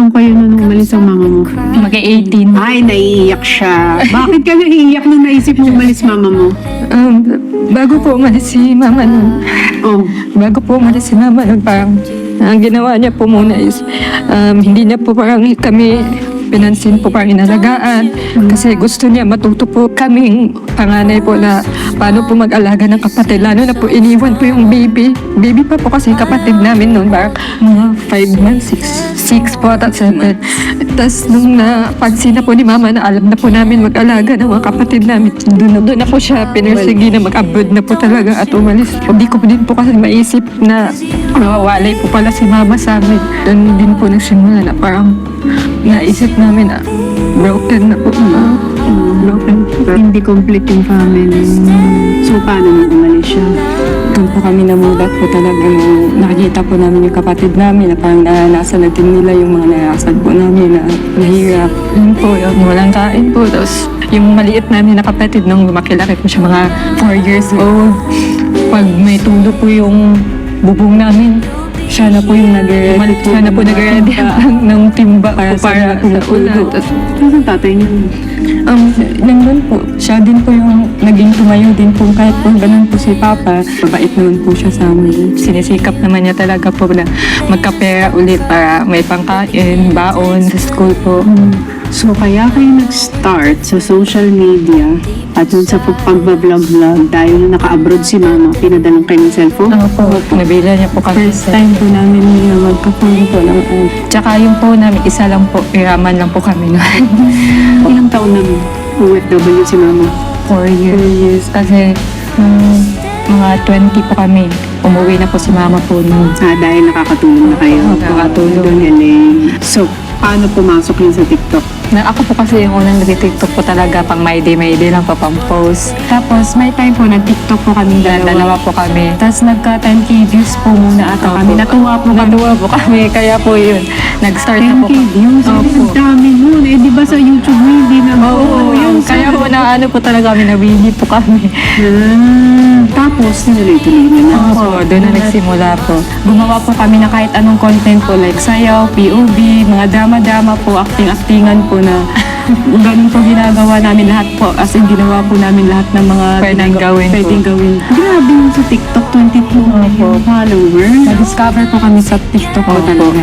taon kayo nung umalis ang mama mo? Mag-18. Ay, naiiyak siya. Bakit ka naiiyak nung naisip mo umalis mama mo? Bago po umalis si mama nun, Oh. parang ang ginawa niya po muna is hindi niya po parang kami pinansin po parang inalagaan kasi gusto niya matuto po kaming panganay po na paano po mag-alaga ng kapatid, lalo na po iniwan po yung baby pa po kasi kapatid namin noon, parang mga 5 months, 6 po at 7. Tapos nung napansin na po ni mama na alam na po namin mag-alaga ng mga kapatid namin, doon na po siya pinursigi na mag-abroad na po talaga at umalis po. Hindi ko din po kasi maisip na mawawalay po pala si mama sa amin. Doon din po nagsimula na parang naisip namin na broken na po. Broken. Hindi complete yung family. So, paano nung umalis siya? Doon po kami namulat po talaga nung nakikita po namin yung kapatid namin na parang naranasan na din nila yung mga naranasan po namin na nahirap. Yun po, yun, walang kain po. Tapos yung maliit namin na kapatid nung lumaki-laki po siya mga 4 years old. Pag may tulo po yung bubong namin, siya na po yung nag-ready ng timba para sa ulan. Saan tatay niyo? Nandun po, siya din po yung naging tumayo din po kahit po ganun po si Papa. Mabait naman po siya sa amin. Sinisikap naman niya talaga po na magkapera ulit para may pangkain, baon sa school po. So, kaya kayo nag-start sa social media at dun sa pagbablog-vlog dahil nung naka-abroad si mama, pinadalang kayo ng cellphone? Ako po, nabila niya po kami. First time po namin magka-phone po ng Tsaka yung po namin, isa lang po, iraman lang po kami na. Ilang taon na OFW si mama? 4 years. Kasi mga 20 po kami. Umuwi na po si mama po noon. Dahil nakakatulong na kayo. Nakakatulong. Galing. So, paano pumasok yun sa TikTok? Ako po kasi yung unang nag-TikTok po talaga pang my day lang po, pang post. Tapos, may time po nag-TikTok po kami Dalawa po kami. Tapos, nagka 10k views po muna ata kami. Natuwa po kami. Kaya po yun. Nag-start na po 10k views. Ang dami nun. Eh, di ba sa YouTube mo, hindi na yun. Kaya po na ano po talaga kami, nabili po kami. Tapos, niluloy-tuloy nyo na. Opo, doon na nagsimula po. Gumawa po kami na kahit anong content po like sayaw, POV, mga drama-drama po, acting-actingan po na ganun po ginagawa namin lahat po. As in, ginawa po namin lahat ng mga Pwedeng gawin po. pwedeng gawin. Grabe yung sa TikTok, 22 million followers. Na-discover po kami sa TikTok po Opo. talaga.